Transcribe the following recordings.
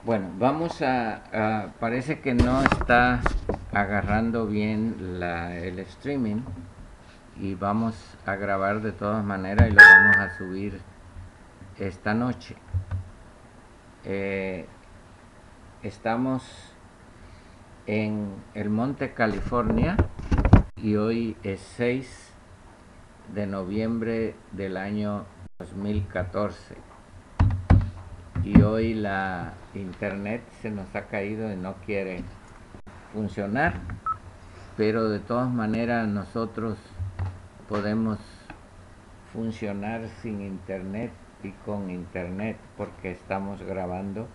Bueno, parece que no está agarrando bien el streaming y vamos a grabar de todas maneras y lo vamos a subir esta noche. Estamos en el Monte California y hoy es 6 de noviembre del año 2014. Y hoy la internet se nos ha caído y no quiere funcionar, pero de todas maneras nosotros podemos funcionar sin internet y con internet porque estamos grabando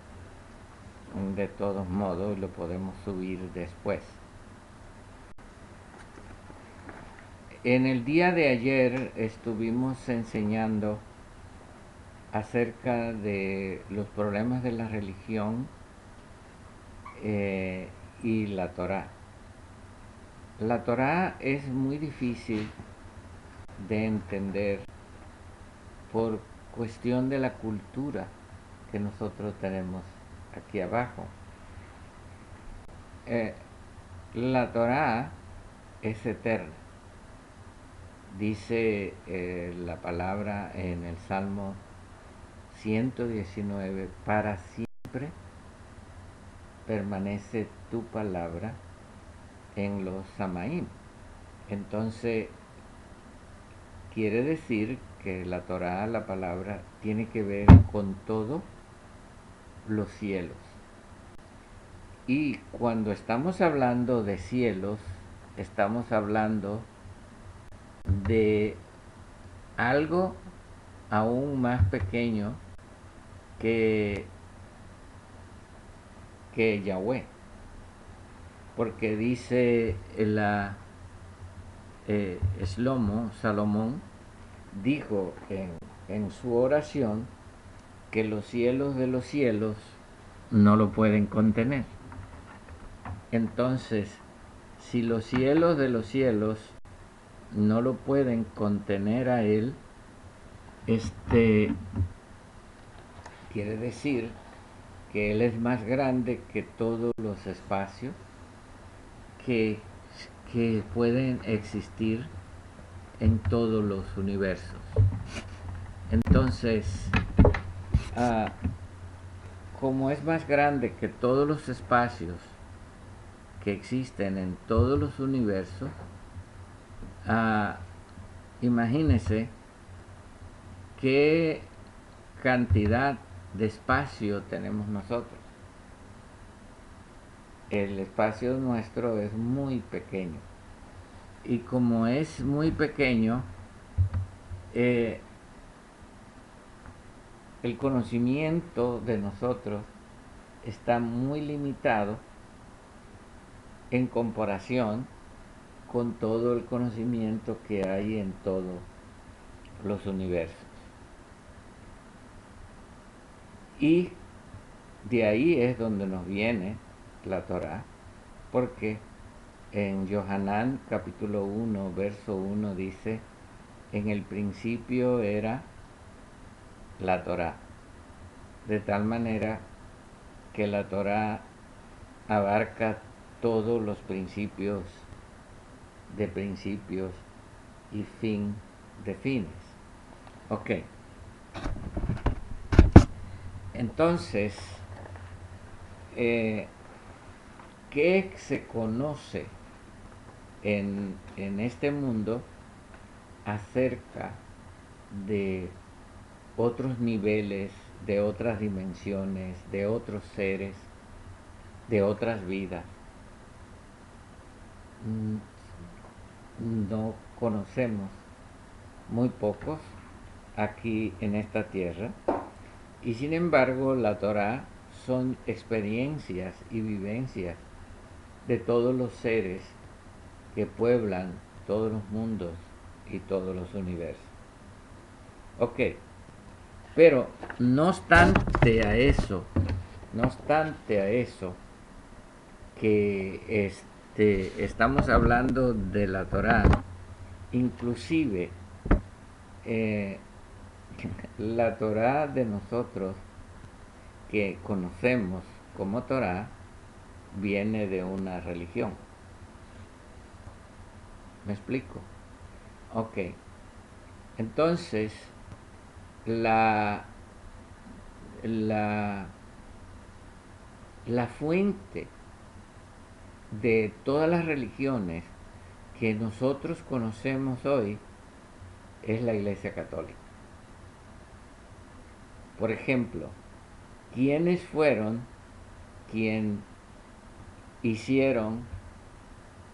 de todos modos y lo podemos subir después. En el día de ayer estuvimos enseñando acerca de los problemas de la religión y la Torá. La Torá es muy difícil de entender por cuestión de la cultura que nosotros tenemos aquí abajo. La Torá es eterna. Dice la palabra en el Salmo 119, para siempre permanece tu palabra en los Samaim. Entonces quiere decir que la Torá, la palabra, tiene que ver con todos los cielos. Y cuando estamos hablando de cielos, estamos hablando de algo aún más pequeño que Yahweh. Porque dice Salomón, dijo en su oración que los cielos de los cielos no lo pueden contener. Entonces, si los cielos de los cielos no lo pueden contener a él, quiere decir que él es más grande que todos los espacios que pueden existir en todos los universos. Entonces, como es más grande que todos los espacios que existen en todos los universos, imagínense qué cantidad de espacio tenemos nosotros. El espacio nuestro es muy pequeño. Y como es muy pequeño, el conocimiento de nosotros está muy limitado en comparación con todo el conocimiento que hay en todos los universos. Y de ahí es donde nos viene la Torá, porque en Yohanan capítulo 1, verso 1 dice, en el principio era la Torá, de tal manera que la Torá abarca todos los principios de principios y fin de fines. Ok. Entonces, ¿qué se conoce en este mundo acerca de otros niveles, de otras dimensiones, de otros seres, de otras vidas? No conocemos, muy pocos aquí en esta tierra, y sin embargo la Torá son experiencias y vivencias de todos los seres que pueblan todos los mundos y todos los universos. Ok, pero no obstante a eso que estamos hablando de la Torá, inclusive la Torá de nosotros que conocemos como Torah viene de una religión. ¿Me explico? Ok. Entonces, la, la, la fuente de todas las religiones que nosotros conocemos hoy es la Iglesia Católica. Por ejemplo, ¿quiénes fueron quien hicieron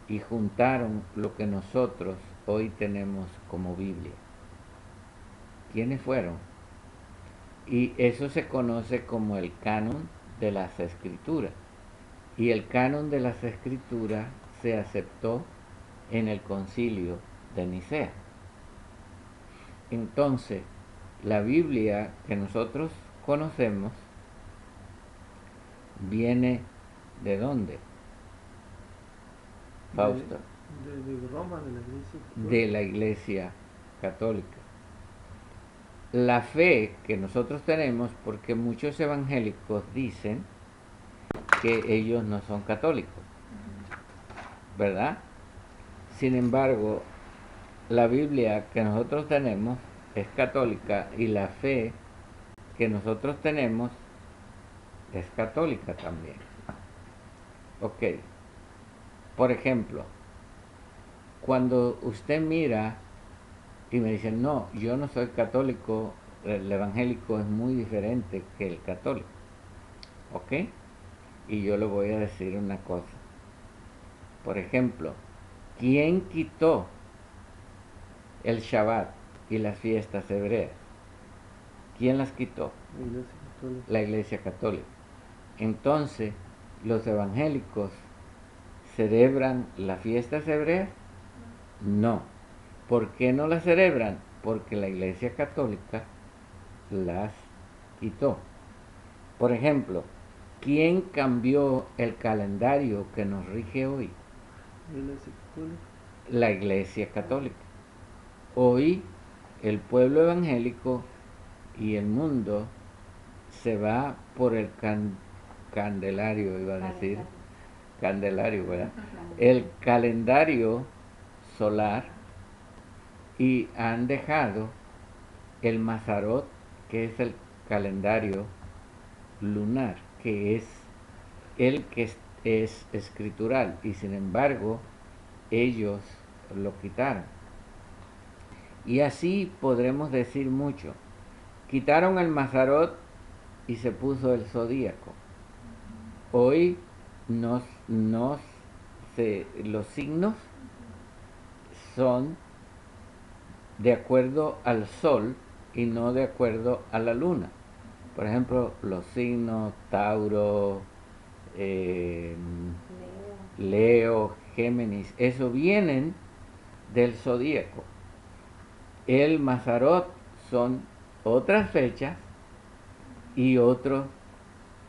y juntaron lo que nosotros hoy tenemos como Biblia? ¿Quiénes fueron? Y eso se conoce como el canon de las escrituras. Y el canon de las escrituras se aceptó en el concilio de Nicea. Entonces, la Biblia que nosotros conocemos viene ¿de dónde, Fausto? De Roma, de la iglesia católica. De la Iglesia Católica. La fe que nosotros tenemos, porque muchos evangélicos dicen que ellos no son católicos, ¿verdad? Sin embargo, la Biblia que nosotros tenemos es católica y la fe que nosotros tenemos es católica también. Ok. Por ejemplo, cuando usted mira y me dice, no, yo no soy católico, el evangélico es muy diferente que el católico. ¿Ok? Y yo le voy a decir una cosa. Por ejemplo, ¿quién quitó el Shabbat y las fiestas hebreas? ¿Quién las quitó? La iglesia católica. La Iglesia Católica. Entonces, ¿los evangélicos celebran las fiestas hebreas? No. ¿Por qué no las celebran? Porque la Iglesia Católica las quitó. Por ejemplo, ¿quién cambió el calendario que nos rige hoy? La iglesia católica. La Iglesia Católica. Hoy el pueblo evangélico y el mundo se va por el candelario, iba a decir, candelario, ¿verdad? El calendario solar, y han dejado el Mazarot, que es el calendario lunar, que es el que es escritural, y sin embargo ellos lo quitaron. Y así podremos decir mucho. Quitaron el Mazarot y se puso el zodíaco. Hoy los signos son de acuerdo al sol y no de acuerdo a la luna. Por ejemplo, los signos Tauro, Leo, Géminis, eso vienen del zodíaco. El Mazarot son otras fechas y otros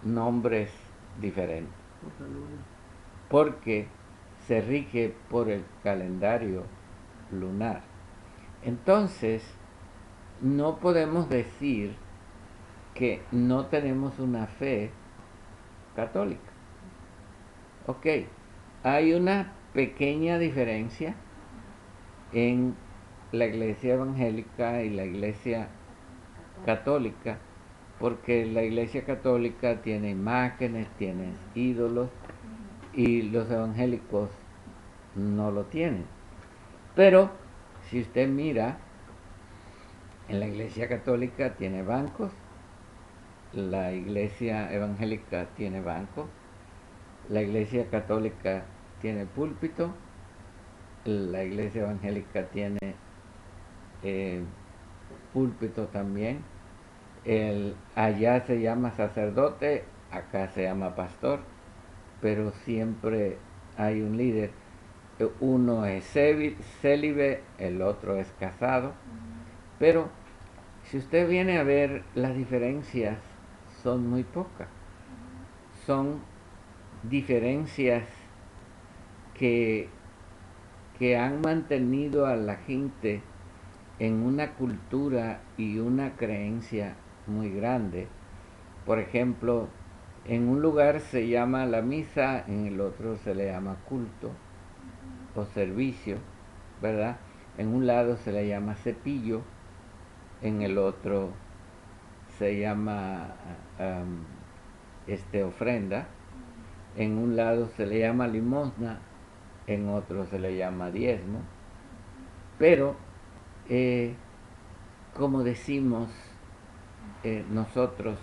nombres diferentes, Por la luna. porque se rige por el calendario lunar. Entonces, no podemos decir que no tenemos una fe católica. Ok, hay una pequeña diferencia en la iglesia evangélica y la iglesia católica, porque la iglesia católica tiene imágenes, tiene ídolos, y los evangélicos no lo tienen. Pero si usted mira, en la iglesia católica tiene bancos, la iglesia evangélica tiene bancos, la iglesia católica tiene púlpito, la iglesia evangélica tiene púlpito también. Allá se llama sacerdote, acá se llama pastor, pero siempre hay un líder. Uno es célibe, el otro es casado. Pero si usted viene a ver, las diferencias son muy pocas. Son diferencias que han mantenido a la gente en una cultura y una creencia muy grande. Por ejemplo, En un lugar se llama la misa, en el otro se le llama culto o servicio, ¿verdad? En un lado se le llama cepillo, en el otro se llama ofrenda, en un lado se le llama limosna, en otro se le llama diezmo, pero como decimos nosotros,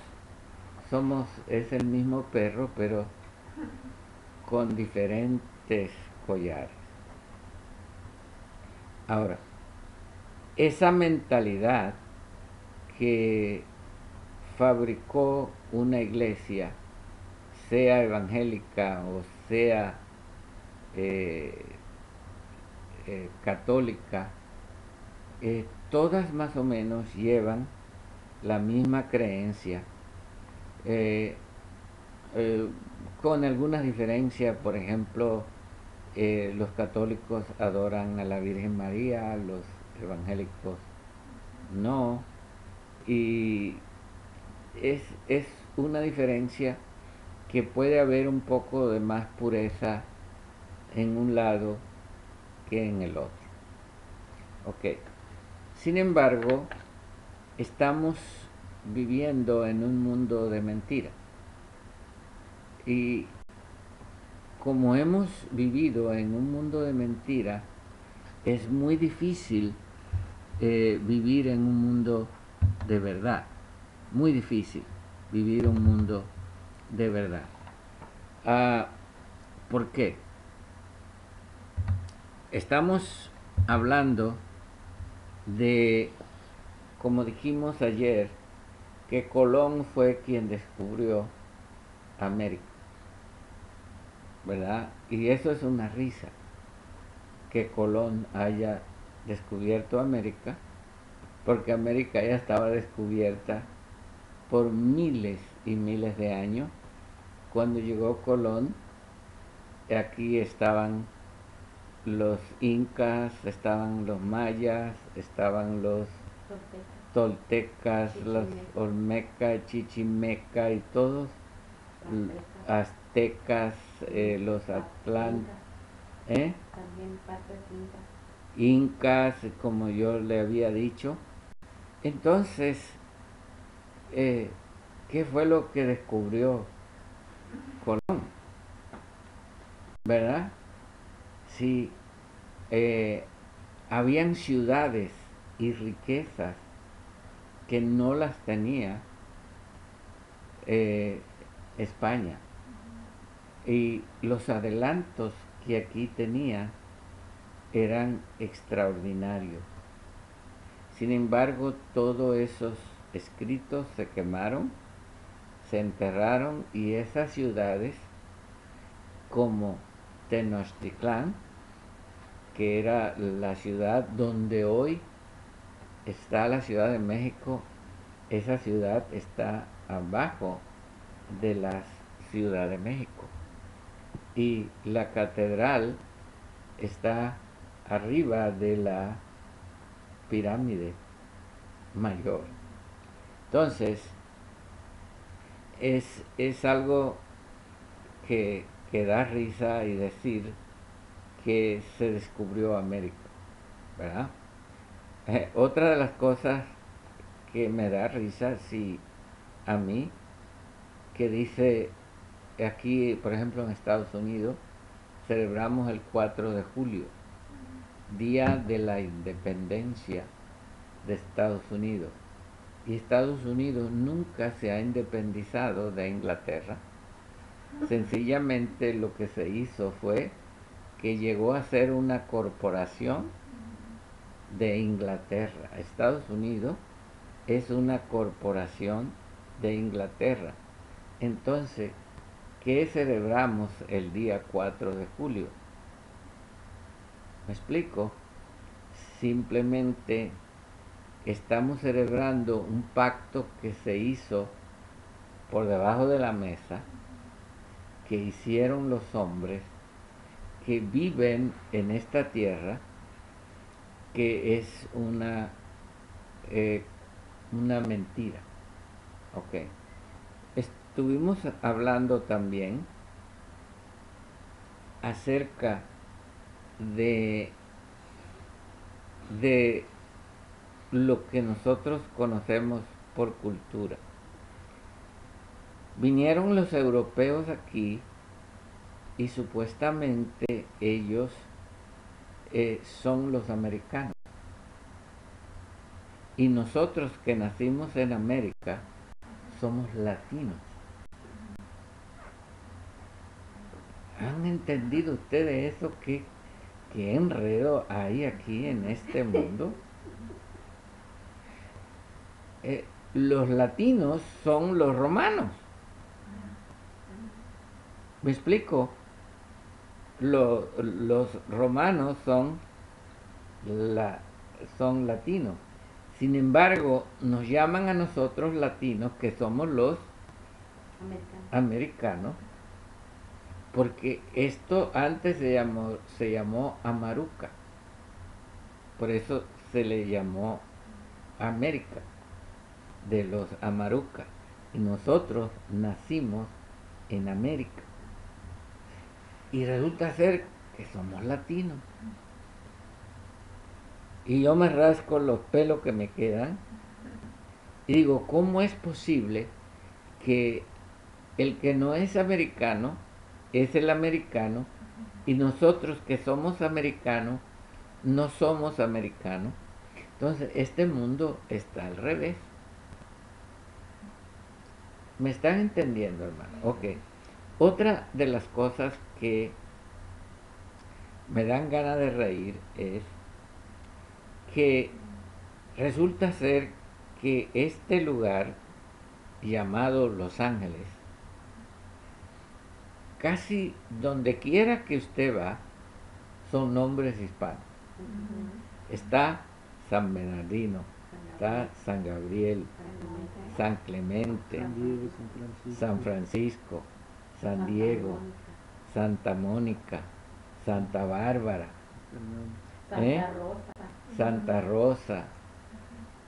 es el mismo perro, pero con diferentes collares. Ahora, esa mentalidad que fabricó una iglesia, sea evangélica o sea eh, católica, todas más o menos llevan la misma creencia, eh, eh, con algunas diferencias. Por ejemplo, los católicos adoran a la Virgen María, los evangélicos no, y es una diferencia que puede haber un poco de más pureza en un lado que en el otro. Ok. Sin embargo, estamos viviendo en un mundo de mentira. Y como hemos vivido en un mundo de mentira, es muy difícil vivir en un mundo de verdad. Muy difícil vivir un mundo de verdad. ¿Por qué? Estamos hablando de, como dijimos ayer, que Colón fue quien descubrió América, ¿verdad? Y eso es una risa, que Colón haya descubierto América, porque América ya estaba descubierta por miles y miles de años. Cuando llegó Colón, aquí estaban los incas, estaban los mayas, estaban los toltecas, los olmecas, chichimeca y todos, aztecas, los atlantes, también partes incas, como yo le había dicho. Entonces, ¿qué fue lo que descubrió Colón? ¿Verdad? Sí, habían ciudades y riquezas que no las tenía España. Y los adelantos que aquí tenía eran extraordinarios. Sin embargo, todos esos escritos se quemaron, se enterraron, y esas ciudades, como Tenochtitlán, que era la ciudad donde hoy está la Ciudad de México, esa ciudad está abajo de la Ciudad de México. Y la catedral está arriba de la pirámide mayor. Entonces, es algo que da risa y decir que se descubrió América, ¿verdad? Otra de las cosas que me da risa, sí, a mí, que dice aquí, por ejemplo, en Estados Unidos, celebramos el 4 de julio, Día de la Independencia de Estados Unidos. Y Estados Unidos nunca se ha independizado de Inglaterra. Sencillamente lo que se hizo fue que llegó a ser una corporación de Inglaterra. Estados Unidos es una corporación de Inglaterra. Entonces, ¿qué celebramos el día 4 de julio? ¿Me explico? Simplemente estamos celebrando un pacto que se hizo por debajo de la mesa, que hicieron los hombres que viven en esta tierra, que es una mentira. Ok. estuvimos hablando también acerca de lo que nosotros conocemos por cultura. Vinieron los europeos aquí y supuestamente ellos son los americanos. Y nosotros que nacimos en América somos latinos. ¿Han entendido ustedes eso? ¿Qué enredo hay aquí en este mundo? Los latinos son los romanos. ¿Me explico? Los romanos son latinos. Sin embargo, nos llaman a nosotros latinos, que somos los americanos, porque esto antes se llamó Amaruca. Por eso se le llamó América, de los Amarucas. Y nosotros nacimos en América. Y resulta ser que somos latinos. Y yo me rasco los pelos que me quedan y digo, ¿cómo es posible que el que no es americano es el americano y nosotros que somos americanos no somos americanos? Entonces, este mundo está al revés. ¿Me están entendiendo, hermano? Ok. Otra de las cosas que me dan ganas de reír es que resulta ser que este lugar llamado Los Ángeles, casi donde quiera que usted va, son nombres hispanos. Está San Bernardino, está San Gabriel, San Clemente, San Diego, San Francisco, San Diego, Santa Mónica, Santa Bárbara, Santa Rosa.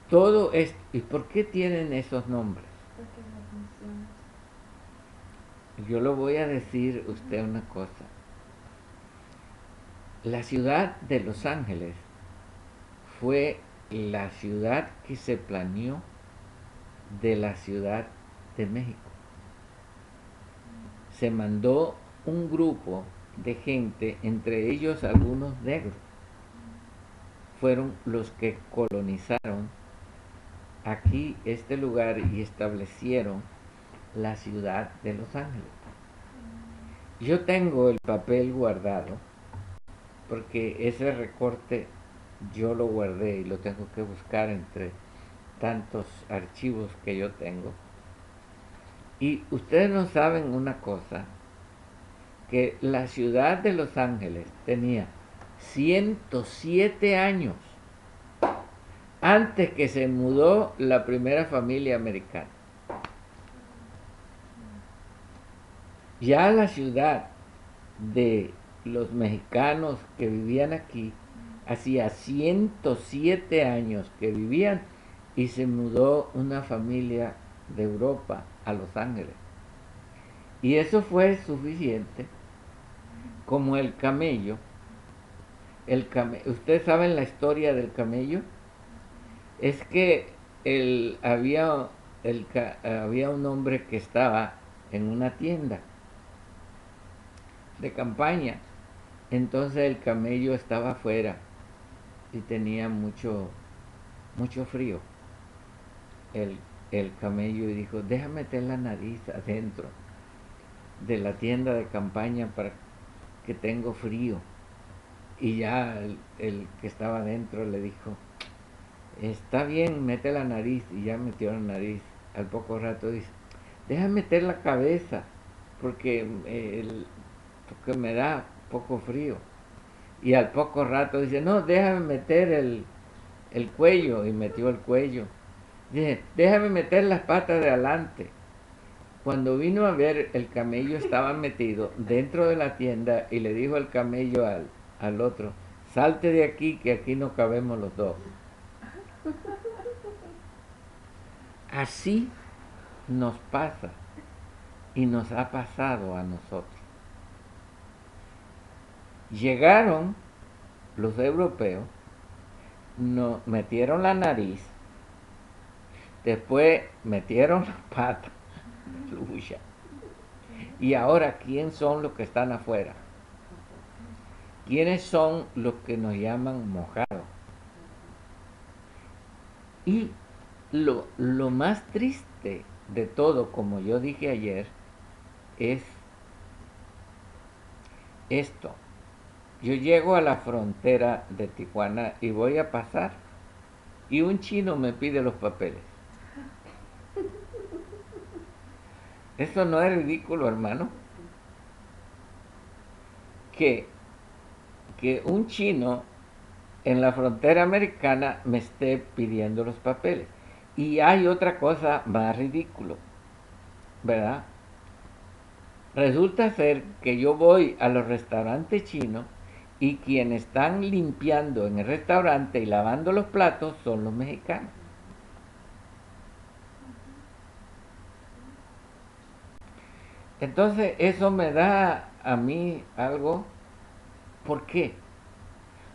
Todo esto. ¿Y por qué tienen esos nombres? Yo le voy a decir a usted una cosa. La ciudad de Los Ángeles fue la ciudad que se planeó de la Ciudad de México. Se mandó un grupo de gente, entre ellos algunos negros. Fueron los que colonizaron aquí este lugar y establecieron la ciudad de Los Ángeles. Yo tengo el papel guardado porque ese recorte yo lo guardé y lo tengo que buscar entre tantos archivos que yo tengo. Y ustedes no saben una cosa, que la ciudad de Los Ángeles tenía 107 años antes que se mudó la primera familia americana. Ya la ciudad de los mexicanos que vivían aquí hacía 107 años que vivían y se mudó una familia de Europa a Los Ángeles. Y eso fue suficiente, como el camello. ¿Ustedes saben la historia del camello? Es que había un hombre que estaba en una tienda de campaña. Entonces el camello estaba afuera y tenía mucho frío. El camello dijo, déjame meter la nariz adentro de la tienda de campaña para que tengo frío. Y ya el que estaba adentro le dijo, está bien, mete la nariz. Y ya metió la nariz. Al poco rato dice, déjame meter la cabeza porque me da poco frío. Y al poco rato dice, no, déjame meter el cuello. Y metió el cuello. Dice, déjame meter las patas de adelante. Cuando vino a ver, el camello estaba metido dentro de la tienda y le dijo el camello al otro, salte de aquí que aquí no cabemos los dos. Así nos pasa y nos ha pasado a nosotros. Llegaron los europeos, nos metieron la nariz, después metieron la pata, lucha. Y ahora, ¿quién son los que están afuera? ¿Quiénes son los que nos llaman mojados? Y lo más triste de todo, como yo dije ayer, es esto. Yo llego a la frontera de Tijuana y voy a pasar y un chino me pide los papeles. ¿Eso no es ridículo, hermano? Que un chino en la frontera americana me esté pidiendo los papeles. Y hay otra cosa más ridículo, ¿verdad? Resulta ser que yo voy a los restaurantes chinos y quienes están limpiando en el restaurante y lavando los platos son los mexicanos. Entonces eso me da a mí algo. ¿Por qué?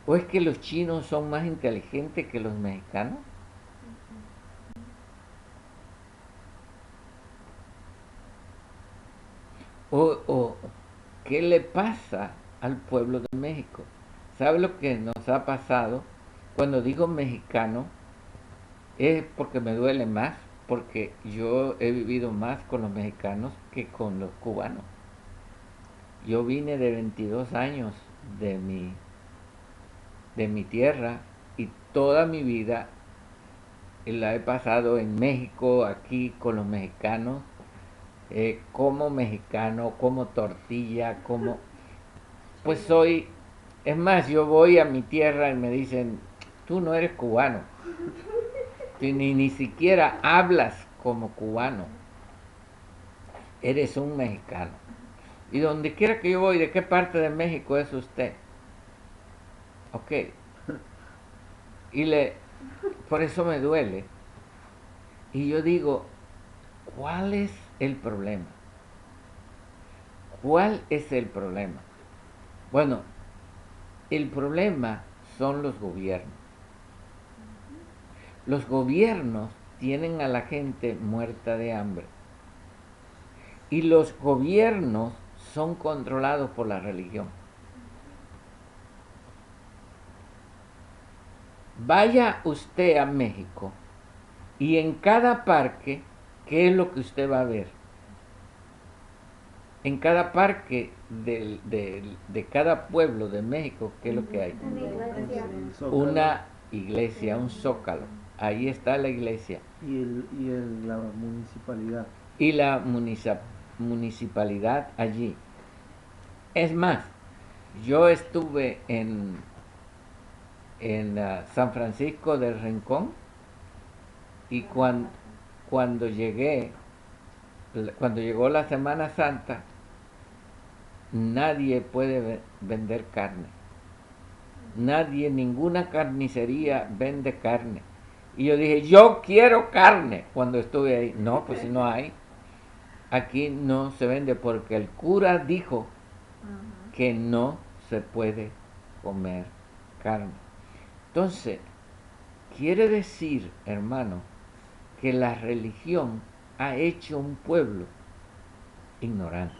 ¿O es que los chinos son más inteligentes que los mexicanos? ¿O qué le pasa al pueblo de México? ¿Sabe lo que nos ha pasado? Cuando digo mexicano es porque me duele más, porque yo he vivido más con los mexicanos que con los cubanos. Yo vine de 22 años de mi tierra y toda mi vida la he pasado en México, aquí con los mexicanos, como mexicano, como tortilla, como... Pues soy... Es más, yo voy a mi tierra y me dicen, tú no eres cubano, tú ni siquiera hablas como cubano, eres un mexicano. Y donde quiera que yo voy, ¿de qué parte de México es usted? Ok. Por eso me duele. Y yo digo, ¿cuál es el problema? ¿Cuál es el problema? Bueno, el problema son los gobiernos. Los gobiernos tienen a la gente muerta de hambre. Y los gobiernos son controlados por la religión. Vaya usted a México y en cada parque, ¿qué es lo que usted va a ver? En cada parque de cada pueblo de México, ¿qué es lo que hay? Una iglesia, un zócalo. Ahí está la iglesia. La municipalidad. Y la municipalidad allí. Es más, yo estuve en San Francisco del Rincón y cuando llegó la Semana Santa, nadie puede vender carne. Nadie, ninguna carnicería vende carne. Y yo dije, yo quiero carne cuando estuve ahí. No, pues si no hay. Aquí no se vende porque el cura dijo que no se puede comer carne. Entonces, quiere decir, hermano, que la religión ha hecho un pueblo ignorante.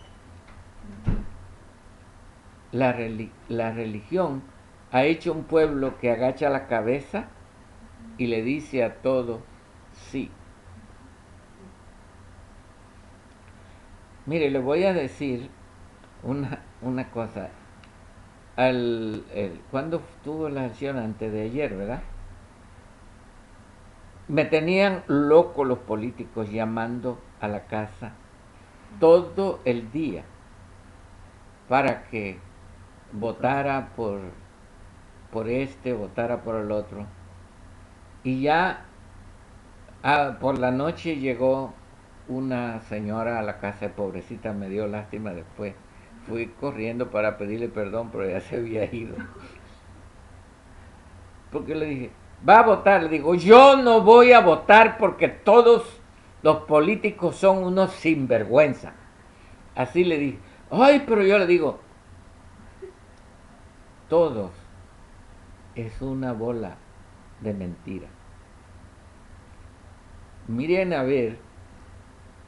La religión ha hecho un pueblo que agacha la cabeza y le dice a todo sí. Mire, le voy a decir una cosa. Cuando tuvo la sesión antes de ayer, ¿verdad? Me tenían loco los políticos llamando a la casa todo el día para que votara por votara por el otro. Y ya por la noche llegó una señora a la casa, pobrecita, me dio lástima después. Fui corriendo para pedirle perdón, pero ya se había ido. Porque le dije, ¿va a votar? Le digo, yo no voy a votar porque todos los políticos son unos sinvergüenza. Así le dije. Ay, pero yo le digo, todos es una bola de mentira. Miren a ver,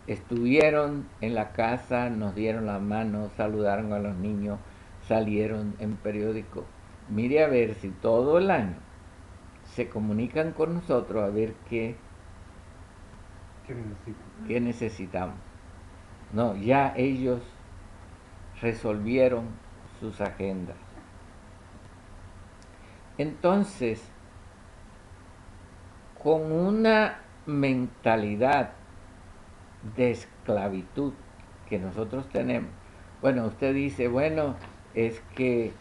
estuvieron en la casa, nos dieron la mano, saludaron a los niños, salieron en periódico. Mire a ver si todo el año se comunican con nosotros a ver qué necesitamos. No, ya ellos resolvieron sus agendas. Entonces, con una mentalidad de esclavitud que nosotros tenemos, bueno, usted dice, bueno, es que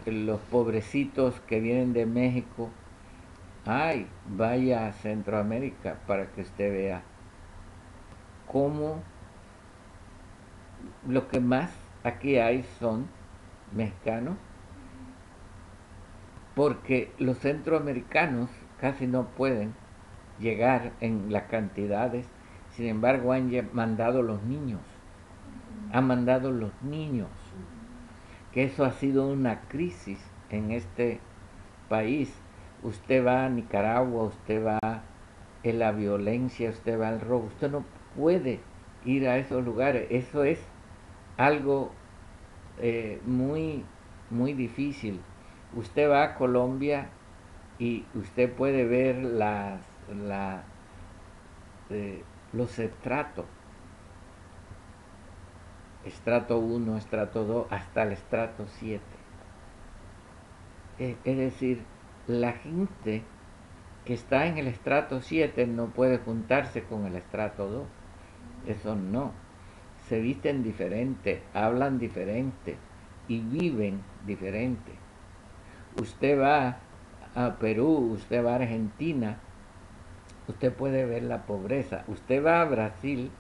los pobrecitos que vienen de México, ay, vaya a Centroamérica para que usted vea cómo lo que más aquí hay son mexicanos, porque los centroamericanos casi no pueden llegar en las cantidades, sin embargo han mandado los niños, que eso ha sido una crisis en este país. Usted va a Nicaragua, usted va a la violencia, usted va al robo, usted no puede ir a esos lugares, eso es algo muy, muy difícil. Usted va a Colombia y usted puede ver los estratos, estrato 1, estrato 2, hasta el estrato 7. Es decir, la gente que está en el estrato 7 no puede juntarse con el estrato 2. Eso no. Se visten diferente, hablan diferente y viven diferente. Usted va a Perú, usted va a Argentina, usted puede ver la pobreza. Usted va a Brasil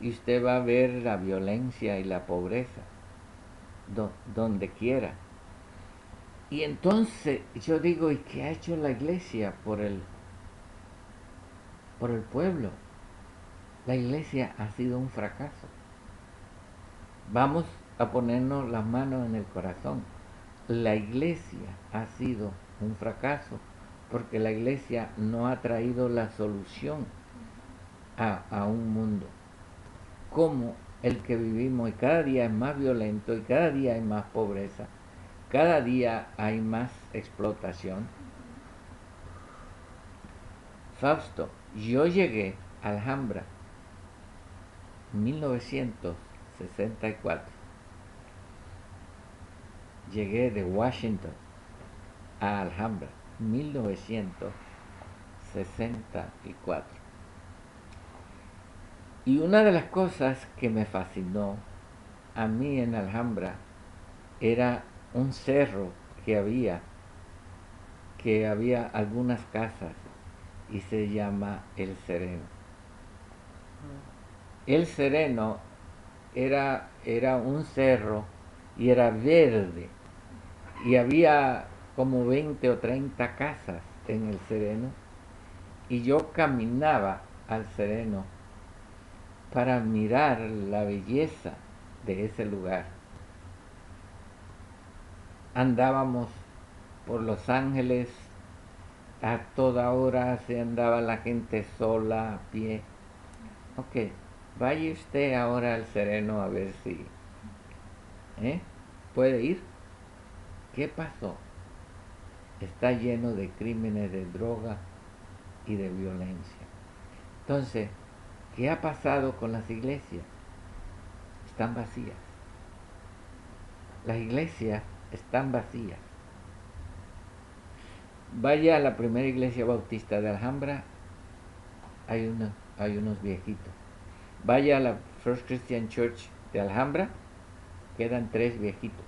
y usted va a ver la violencia y la pobreza donde quiera. Y entonces yo digo, ¿y qué ha hecho la iglesia por el pueblo? La iglesia ha sido un fracaso. Vamos a ponernos las manos en el corazón. La iglesia ha sido un fracaso porque la iglesia no ha traído la solución a un mundo como el que vivimos, y cada día es más violento y cada día hay más pobreza, cada día hay más explotación. Fausto, yo llegué a Alhambra en 1964. Llegué de Washington a Alhambra 1964. Y una de las cosas que me fascinó a mí en Alhambra era un cerro que había algunas casas y se llama El Sereno. El Sereno era un cerro y era verde y había como 20 o 30 casas en El Sereno y yo caminaba al Sereno para mirar la belleza de ese lugar. Andábamos por Los Ángeles, a toda hora se andaba la gente sola, a pie. Ok, vaya usted ahora al Sereno a ver si puede ir. ¿Qué pasó? Está lleno de crímenes de droga y de violencia. Entonces, ¿qué ha pasado con las iglesias? Están vacías. Las iglesias están vacías. Vaya a la primera iglesia bautista de Alhambra, hay unos viejitos. Vaya a la First Christian Church de Alhambra, quedan 3 viejitos.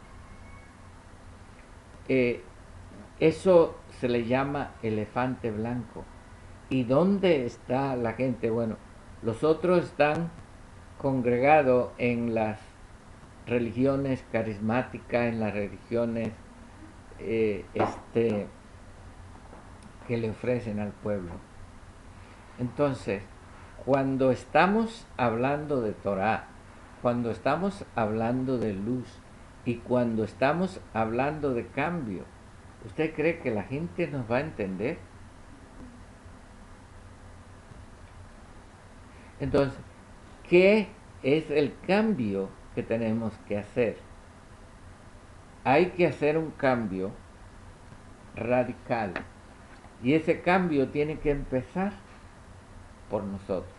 Eso se le llama elefante blanco. ¿Y dónde está la gente? Bueno, los otros están congregados en las religiones carismáticas, en las religiones que le ofrecen al pueblo. Entonces, cuando estamos hablando de Torah, cuando estamos hablando de luz y cuando estamos hablando de cambio, ¿usted cree que la gente nos va a entender? Entonces, ¿qué es el cambio que tenemos que hacer? Hay que hacer un cambio radical. Y ese cambio tiene que empezar por nosotros.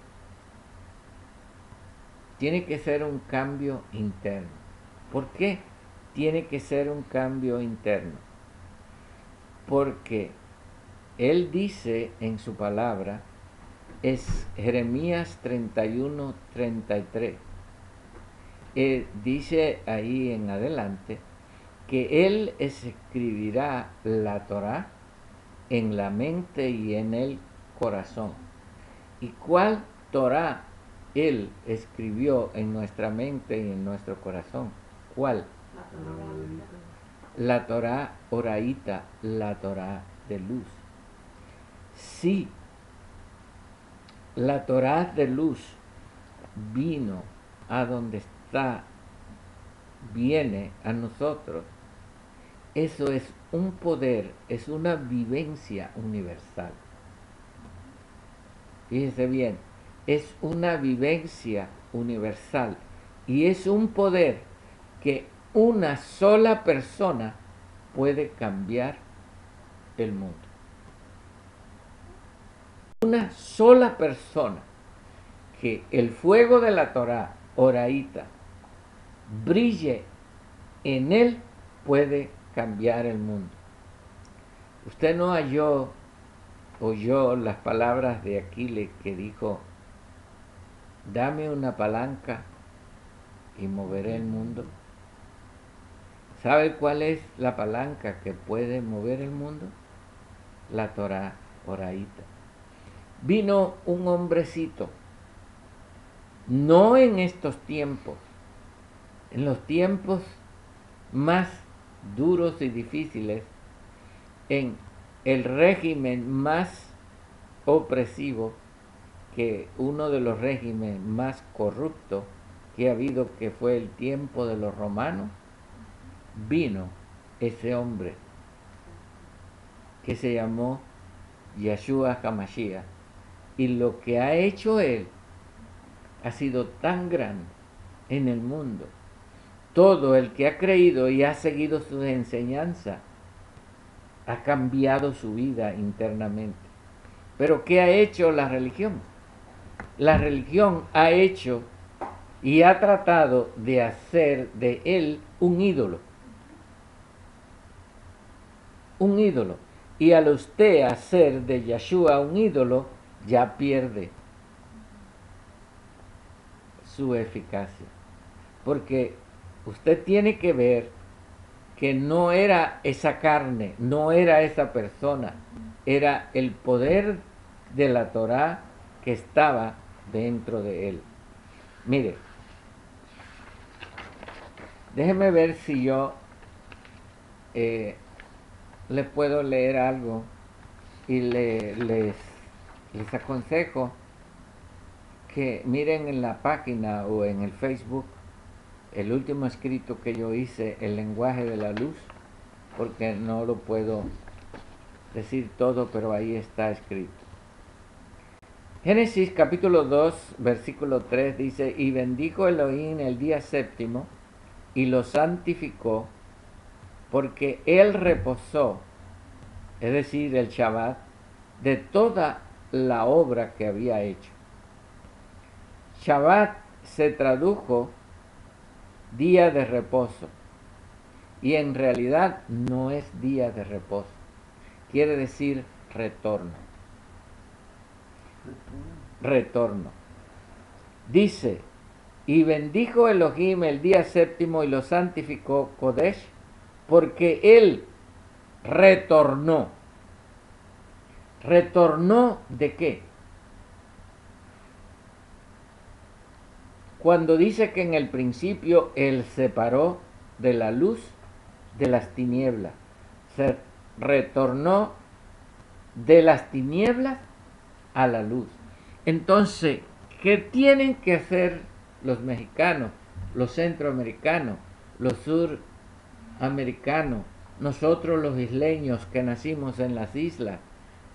Tiene que ser un cambio interno. ¿Por qué tiene que ser un cambio interno? Porque Él dice en su palabra, es Jeremías 31:33. Dice ahí en adelante que Él escribirá la Torá en la mente y en el corazón. ¿Y cuál Torá Él escribió en nuestra mente y en nuestro corazón? ¿Cuál? La Torá oraíta, la Torá de luz. Sí, la Torá de luz vino a donde está, viene a nosotros. Eso es un poder, es una vivencia universal. Fíjense bien, es una vivencia universal y es un poder que una sola persona puede cambiar el mundo. Una sola persona, que el fuego de la Torá oraíta brille en él, puede cambiar el mundo. Usted no oyó las palabras de Aquiles que dijo, dame una palanca y moveré el mundo. ¿Sabe cuál es la palanca que puede mover el mundo? La Torá oraíta. Vino un hombrecito, no en estos tiempos, en los tiempos más duros y difíciles, en el régimen más opresivo, que uno de los regímenes más corruptos que ha habido, que fue el tiempo de los romanos, vino ese hombre que se llamó Yeshua HaMashiach, y lo que ha hecho él ha sido tan grande en el mundo. Todo el que ha creído y ha seguido sus enseñanzas ha cambiado su vida internamente. Pero ¿qué ha hecho la religión? La religión ha hecho y ha tratado de hacer de él un ídolo. Un ídolo. Y al usted hacer de Yeshua un ídolo, ya pierde su eficacia. Porque usted tiene que ver que no era esa carne, no era esa persona, era el poder de la Torá que estaba dentro de él. Mire, déjeme ver si yo le puedo leer algo y les aconsejo que miren en la página o en el Facebook el último escrito que yo hice, El lenguaje de la luz, porque no lo puedo decir todo, pero ahí está escrito. Génesis capítulo 2, versículo 3 dice, y bendijo Elohim el día séptimo y lo santificó, porque él reposó, es decir, el Shabbat, de toda la obra que había hecho. Shabbat se tradujo día de reposo, y en realidad no es día de reposo, quiere decir retorno. Retorno. Dice, y bendijo Elohim el día séptimo y lo santificó Kodesh, porque él retornó. ¿Retornó de qué? Cuando dice que en el principio él separó de la luz de las tinieblas, se retornó de las tinieblas a la luz. Entonces, ¿qué tienen que hacer los mexicanos? los centroamericanos, los suramericanos, nosotros los isleños que nacimos en las islas.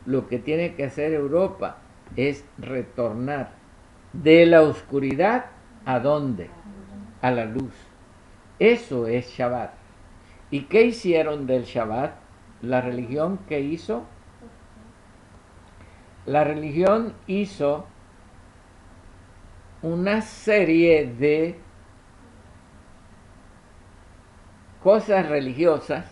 Lo que tiene que hacer Europa es retornar de la oscuridad ¿a dónde? A la luz. Eso es Shabbat. ¿Y qué hicieron del Shabbat? La religión que hizo. La religión hizo una serie de cosas religiosas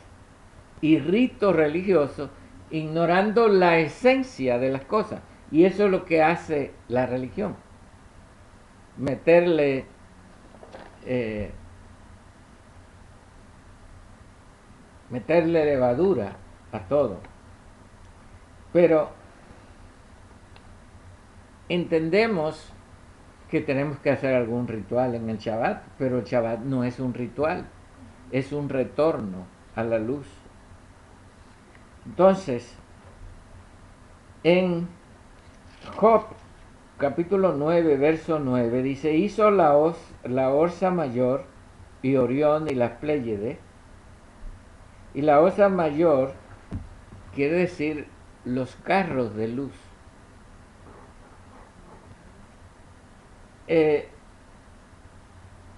y ritos religiosos, ignorando la esencia de las cosas. Y eso es lo que hace la religión. Meterle levadura a todo. Pero entendemos que tenemos que hacer algún ritual en el Shabbat, pero el Shabbat no es un ritual, es un retorno a la luz. Entonces, en Job, capítulo 9, verso 9, dice, hizo la Orsa Mayor y Orión y las Pléyades. Y la Orsa Mayor quiere decir los carros de luz.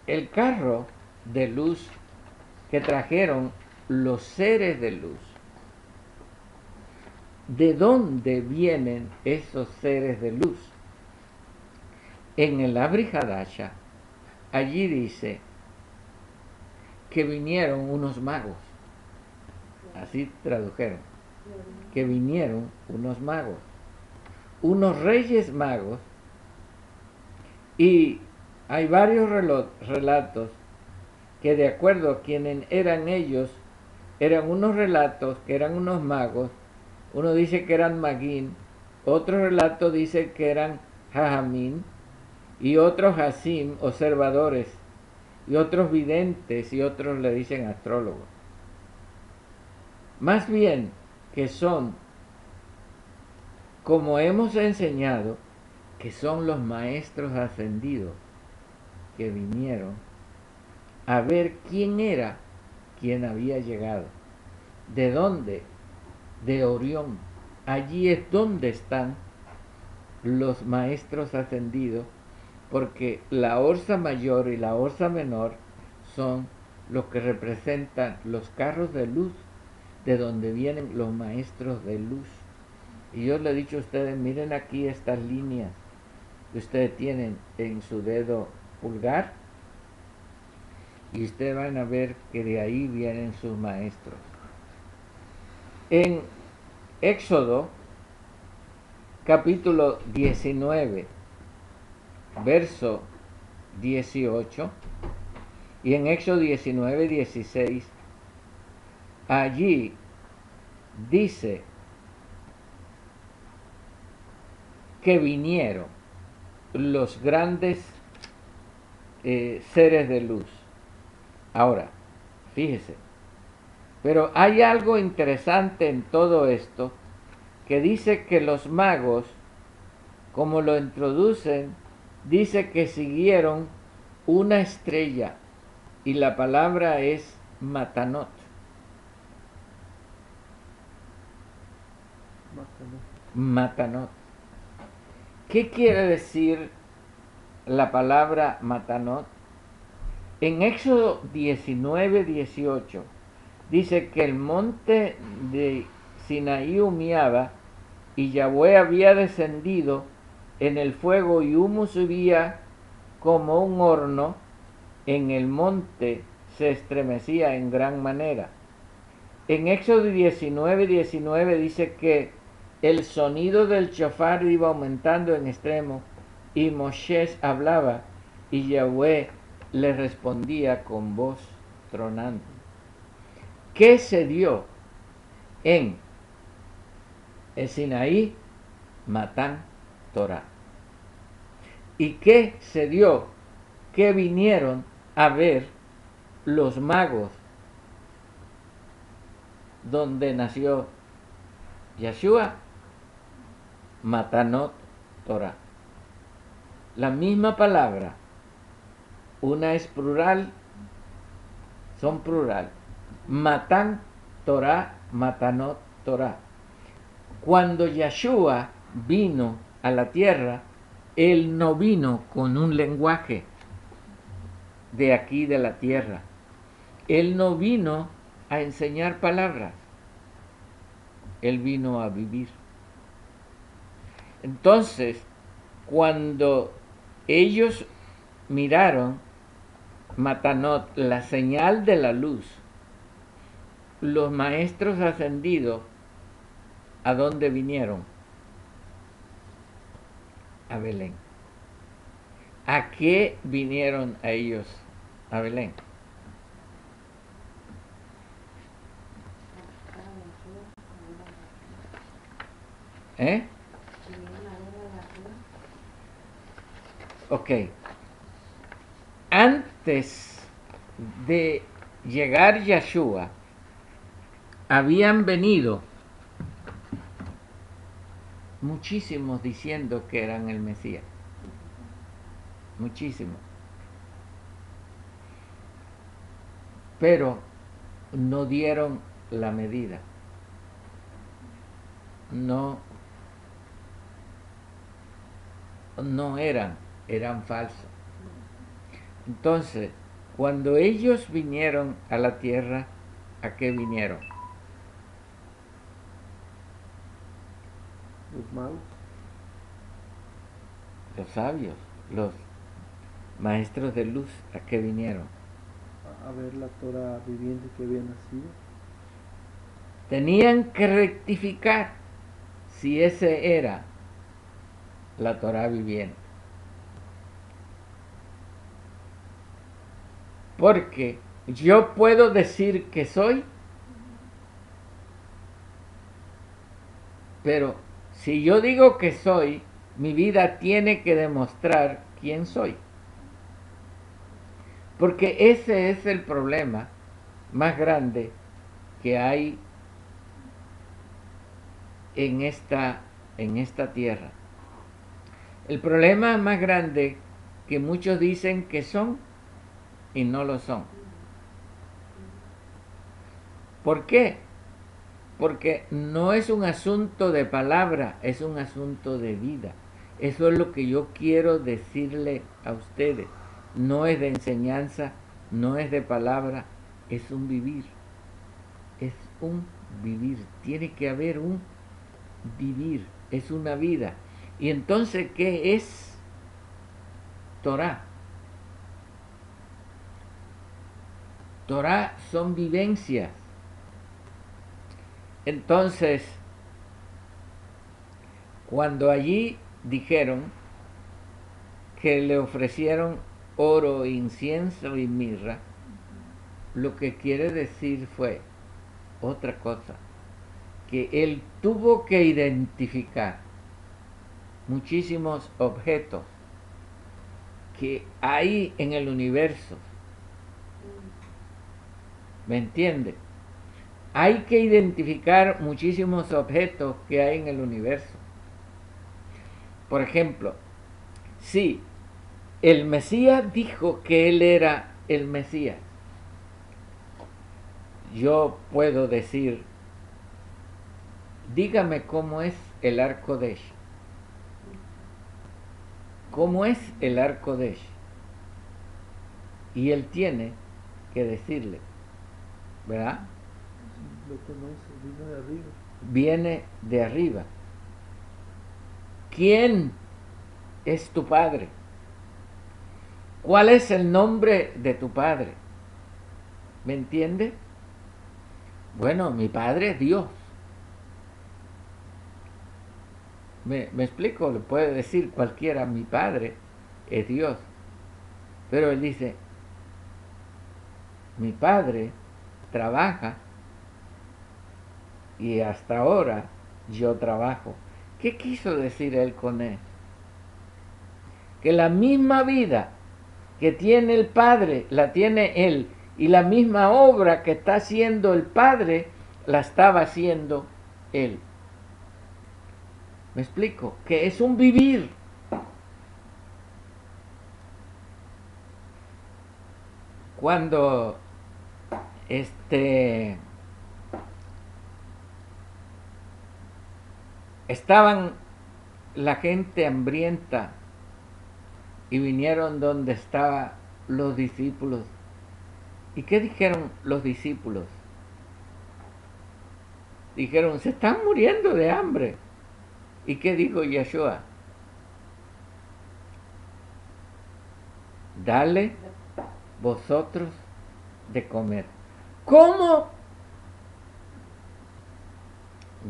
El carro de luz que trajeron los seres de luz. ¿De dónde vienen esos seres de luz? En el Abri Hadasha, allí dice que vinieron unos magos. Así tradujeron. Que vinieron unos magos. Unos reyes magos. Y hay varios relatos que, de acuerdo a quienes eran ellos, eran unos relatos que eran unos magos. Uno dice que eran magín, otro relato dice que eran jajamín, y otros hasim, observadores, y otros videntes, y otros le dicen astrólogos. Más bien que son, como hemos enseñado, que son los maestros ascendidos que vinieron a ver quién era quien había llegado. ¿De dónde? De Orión. Allí es donde están los maestros ascendidos, porque la Orsa Mayor y la Orsa Menor son los que representan los carros de luz, de donde vienen los maestros de luz. Y yo le he dicho a ustedes, miren aquí estas líneas que ustedes tienen en su dedo pulgar, y ustedes van a ver que de ahí vienen sus maestros. En Éxodo, capítulo 19, verso 18, y en Éxodo 19, 16, allí dice que vinieron los grandes seres de luz. Ahora, fíjese, pero hay algo interesante en todo esto, que dice que los magos, como lo introducen, dice que siguieron una estrella, y la palabra es matanot. Matanot. ¿Qué quiere decir la palabra matanot? En Éxodo 19, 18 dice que el monte de Sinaí humeaba y Yahweh había descendido en el fuego y humo subía como un horno, en el monte se estremecía en gran manera. En Éxodo 19, 19 dice que el sonido del shofar iba aumentando en extremo y Moshe hablaba y Yahweh le respondía con voz tronante. ¿Qué se dio en el Sinaí? Matán Torah. ¿Y qué se dio? ¿Qué vinieron a ver los magos donde nació Yeshua? Matanot Torah. La misma palabra Una es plural, son plural. Matan Torah, Matanot Torah. Cuando Yeshua vino a la tierra, él no vino con un lenguaje de aquí de la tierra. Él no vino a enseñar palabras. Él vino a vivir. Entonces, cuando ellos miraron Matanot, la señal de la luz, los maestros ascendidos, ¿a dónde vinieron? A Belén. ¿A qué vinieron a ellos a Belén? ¿Eh? Ok. Antes de llegar Yeshua, habían venido muchísimos diciendo que eran el Mesías. Muchísimos. Pero no dieron la medida. No eran falsos. Entonces, cuando ellos vinieron a la tierra, ¿a qué vinieron? Los magos. Los sabios, los maestros de luz, ¿a qué vinieron? A ver la Torah viviente que había nacido. Tenían que rectificar si ese era la Torah viviente. Porque yo puedo decir que soy, pero si yo digo que soy, mi vida tiene que demostrar quién soy. Porque ese es el problema más grande que hay en esta tierra. El problema más grande que muchos dicen que son y no lo son. ¿Por qué? Porque no es un asunto de palabra, es un asunto de vida. Eso es lo que yo quiero decirle a ustedes. No es de enseñanza, no es de palabra, es un vivir. Es un vivir. Tiene que haber un vivir. Es una vida. Y entonces, ¿qué es Torah? Torah son vivencias. Entonces, cuando allí dijeron que le ofrecieron oro, incienso y mirra, lo que quiere decir fue otra cosa, que él tuvo que identificar muchísimos objetos que hay en el universo. ¿Me entiende? Hay que identificar muchísimos objetos que hay en el universo. Por ejemplo, si el Mesías dijo que él era el Mesías, yo puedo decir, dígame cómo es el Arco Kodesh. ¿Cómo es el Arco Kodesh? Y él tiene que decirle, ¿verdad? Lo conoce, vino de arriba. Viene de arriba. ¿Quién es tu padre? ¿Cuál es el nombre de tu padre? ¿Me entiende? Bueno, mi padre es Dios. ¿Me explico? Le puede decir cualquiera, mi padre es Dios. Pero él dice, mi padre trabaja y hasta ahora yo trabajo. ¿Qué quiso decir él con él? Que la misma vida que tiene el Padre la tiene él, y la misma obra que está haciendo el Padre la estaba haciendo él. ¿Me explico? Que es un vivir. cuando estaban la gente hambrienta y vinieron donde estaban los discípulos. ¿Y qué dijeron los discípulos? Dijeron, se están muriendo de hambre. ¿Y qué dijo Yeshua? Dale vosotros de comer. ¿Cómo?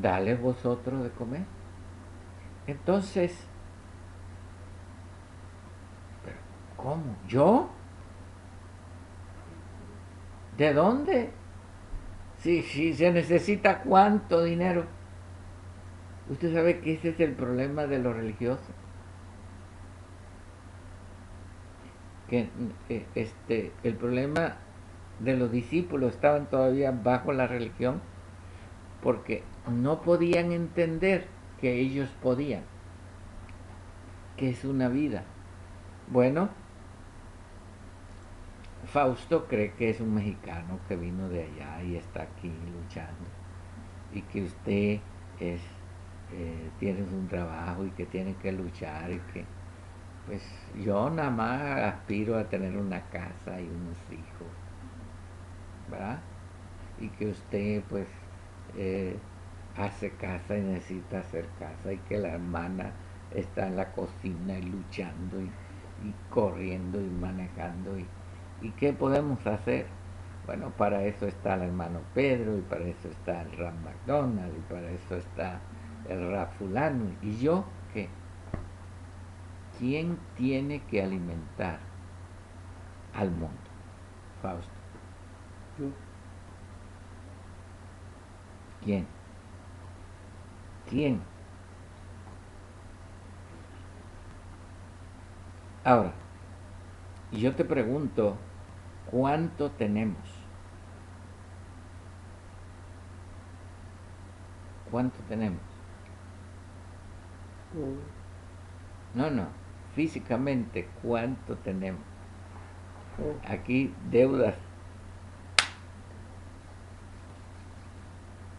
Dale vosotros de comer. Entonces, ¿pero cómo? ¿Yo? ¿De dónde? Si se necesita cuánto dinero. Usted sabe que ese es el problema de los religiosos. Que el problema de los discípulos estaban todavía bajo la religión porque no podían entender que ellos podían, que es una vida. Bueno, Fausto cree que es un mexicano que vino de allá y está aquí luchando, y que usted tiene un trabajo y que tiene que luchar, y que pues yo nada más aspiro a tener una casa y unos hijos, ¿verdad? Y que usted pues hace casa y necesita hacer casa, y que la hermana está en la cocina y luchando y corriendo y manejando, y ¿qué podemos hacer? Bueno, para eso está el hermano Pedro, y para eso está el Ram McDonald, y para eso está el Rap fulano. ¿Y yo qué? ¿Quién tiene que alimentar al mundo? Fausto. Yo. ¿Quién? ¿Quién? Ahora, yo te pregunto, ¿cuánto tenemos? ¿Cuánto tenemos? No, físicamente, ¿cuánto tenemos? Aquí deudas,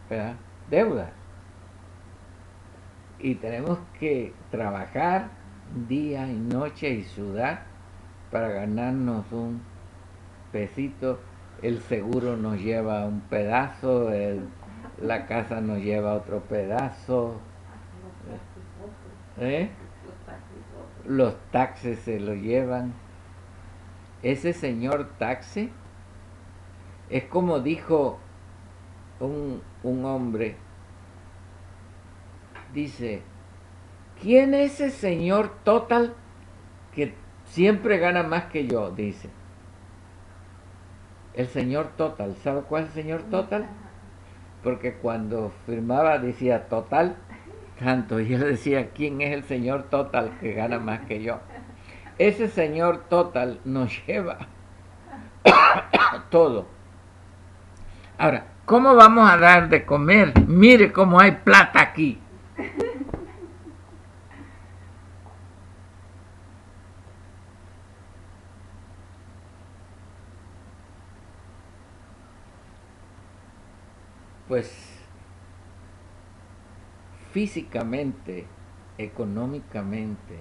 ¿verdad? Deudas. Y tenemos que trabajar día y noche y sudar para ganarnos un pesito. El seguro nos lleva un pedazo, la casa nos lleva otro pedazo, los taxes se lo llevan. Ese señor taxe es como dijo un hombre, dice, ¿quién es ese señor Total que siempre gana más que yo? Dice, el señor Total. ¿Sabe cuál es el señor Total? Porque cuando firmaba decía Total tanto, y él decía, ¿quién es el señor Total que gana más que yo? Ese señor Total nos lleva todo. Ahora, ¿cómo vamos a dar de comer? Mire cómo hay plata aquí. Pues físicamente, económicamente,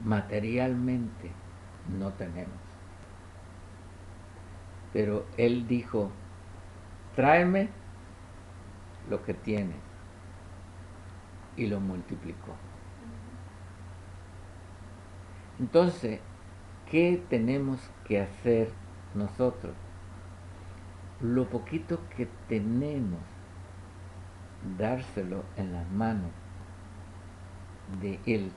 materialmente no tenemos. Pero él dijo, tráeme lo que tienes, y lo multiplicó. Entonces, ¿qué tenemos que hacer nosotros? Lo poquito que tenemos, dárselo en las manos de él.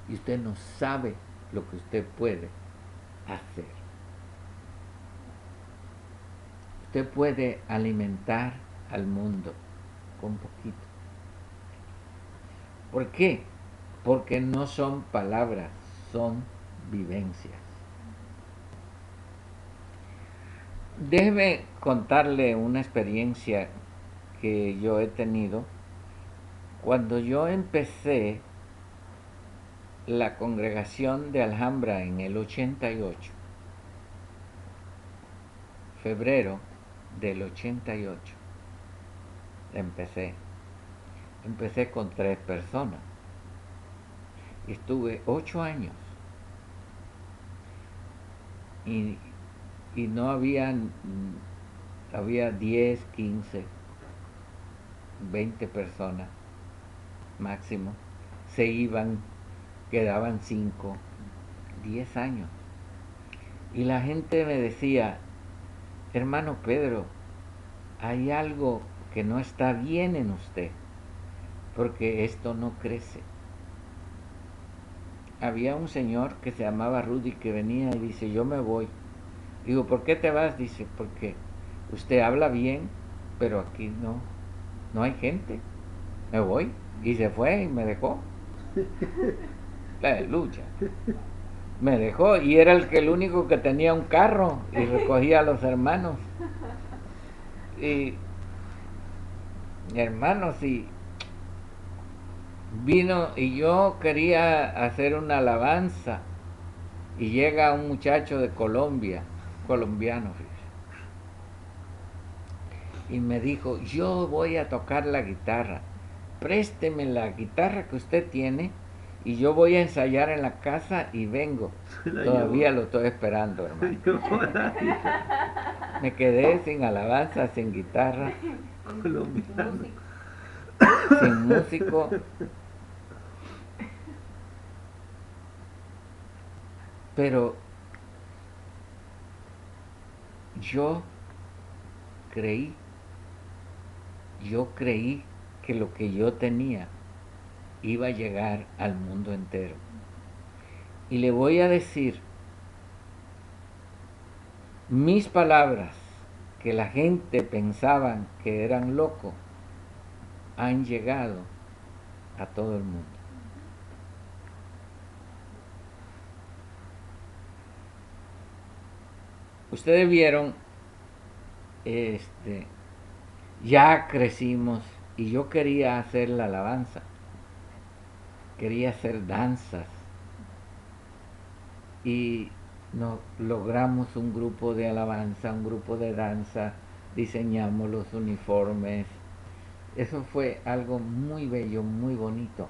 Y usted no sabe lo que usted puede hacer. Usted puede alimentar al mundo con poquito. ¿Por qué? Porque no son palabras, son vivencias. Déjeme contarle una experiencia que yo he tenido. Cuando yo empecé la congregación de Alhambra en el 88, febrero del 88, empecé con 3 personas y estuve 8 años y no había 10, 15, 20 personas máximo, se iban, quedaban 5, 10 años. Y la gente me decía, hermano Pedro, hay algo que no está bien en usted, porque esto no crece. Había un señor que se llamaba Rudy que venía y dice, yo me voy. Digo, ¿por qué te vas? Dice, porque usted habla bien, pero aquí no hay gente. Me voy. Y se fue y me dejó. La lucha. Me dejó y era el único que tenía un carro y recogía a los hermanos. Y hermanos, y vino y yo quería hacer una alabanza y llega un muchacho de Colombia, colombiano, y me dijo, yo voy a tocar la guitarra, présteme la guitarra que usted tiene y yo voy a ensayar en la casa y vengo. Todavía lo estoy esperando, hermano. Me quedé sin alabanza, sin guitarra, sin músico. Pero yo creí que lo que yo tenía iba a llegar al mundo entero. Y le voy a decir, mis palabras, que la gente pensaba que eran locos, han llegado a todo el mundo. Ustedes vieron, ya crecimos y yo quería hacer la alabanza, quería hacer danzas y nos logramos un grupo de alabanza, un grupo de danza, diseñamos los uniformes. Eso fue algo muy bello, muy bonito.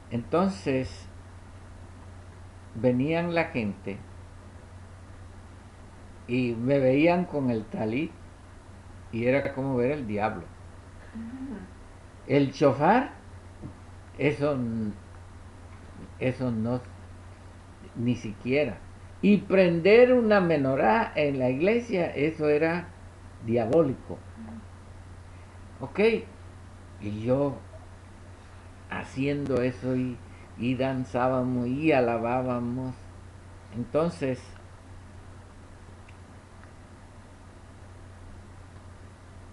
Entonces venían la gente y me veían con el talit y era como ver el diablo. El chofar, eso no, ni siquiera. Y prender una menorá en la iglesia, eso era diabólico. Ok, y yo haciendo eso y danzábamos y alabábamos. Entonces,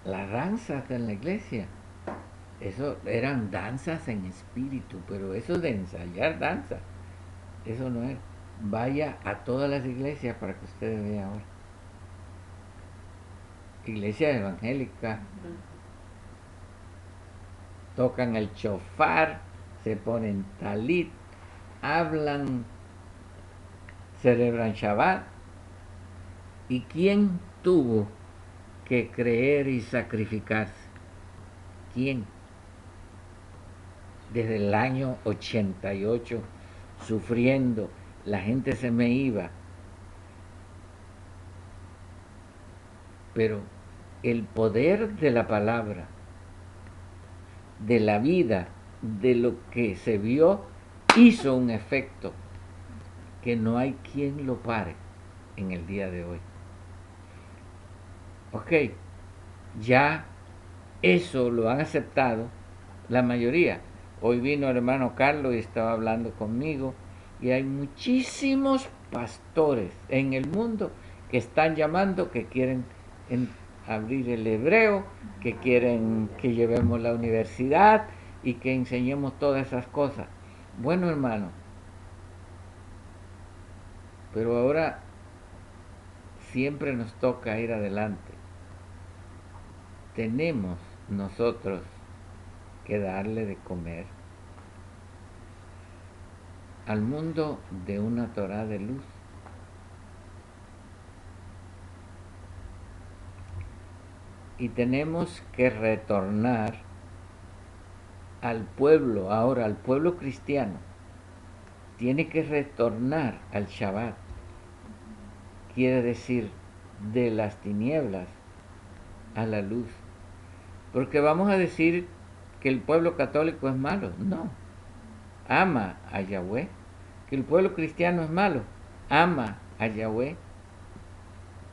las danzas en la iglesia, eso eran danzas en espíritu, pero eso de ensayar danza, eso no era. Vaya a todas las iglesias para que ustedes vean ahora. Iglesias evangélicas, tocan el chofar, se ponen talit, hablan, celebran Shabbat. ¿Y quién tuvo que creer y sacrificarse? ¿Quién? Desde el año 88, sufriendo, la gente se me iba. Pero el poder de la palabra, de la vida, de lo que se vio, hizo un efecto que no hay quien lo pare en el día de hoy. Ok, ya eso lo han aceptado la mayoría. Hoy vino el hermano Carlos y estaba hablando conmigo y hay muchísimos pastores en el mundo que están llamando, que quieren abrir el hebreo, que quieren que llevemos la universidad y que enseñemos todas esas cosas. Bueno, hermano, pero ahora siempre nos toca ir adelante. Tenemos nosotros que darle de comer al mundo de una Torá de luz. Y tenemos que retornar al pueblo, ahora al pueblo cristiano. Tiene que retornar al Shabbat. Quiere decir, de las tinieblas a la luz. Porque vamos a decir que el pueblo católico es malo. No. Ama a Yahweh. Que el pueblo cristiano es malo. Ama a Yahweh.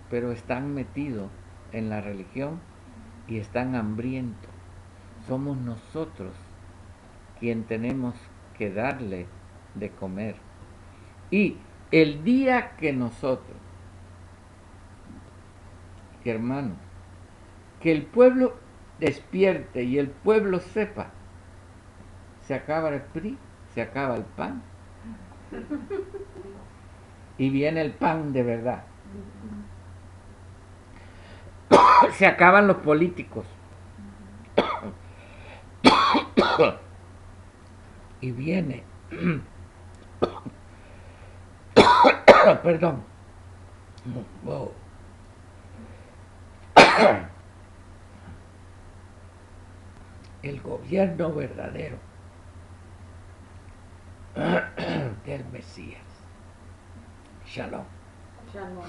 Pero están metidos en la religión y están hambrientos. Somos nosotros quien tenemos que darle de comer. Y el día que nosotros, que hermanos, que el pueblo despierte y el pueblo sepa, se acaba el PRI, se acaba el PAN y viene el pan de verdad. Se acaban los políticos y viene perdón, el gobierno verdadero del Mesías. Shalom. Shalom.